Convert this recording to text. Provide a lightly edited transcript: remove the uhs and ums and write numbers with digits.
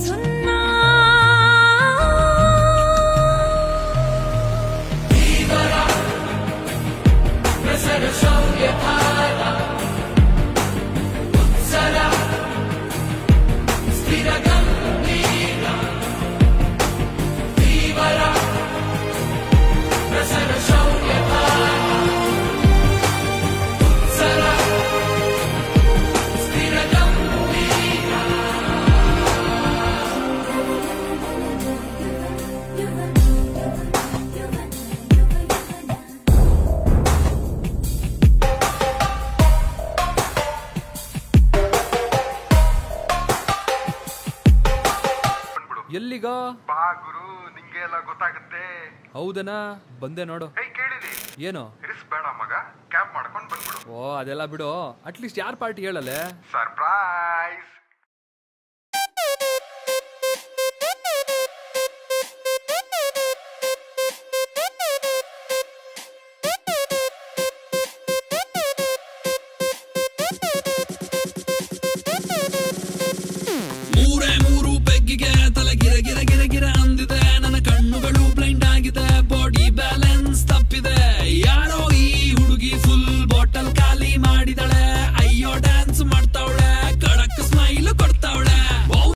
ಸುన్నా ಎಲ್ಲಿಗ ಬಾ ಗುರು, ನಿಂಗೆ ಎಲ್ಲ ಗೊತ್ತಾಗುತ್ತೆ. ಹೌದನಾ, ಬಂದೆ ನೋಡು. ಕೇಳಿದಿ ಏನು ರಿಸ್ಕ್ ಬೇಡ ಮಗ, ಕ್ಯಾಬ್ ಮಾಡ್ಕೊಂಡ್ ಬಂದ್ಬಿಡು. ಓ ಅದೆಲ್ಲ ಬಿಡು, ಅಟ್ಲೀಸ್ಟ್ ಯಾರ್ ಪಾರ್ಟಿ ಹೇಳಲೆ. ಸರ್ಪ್ರೈಸ್.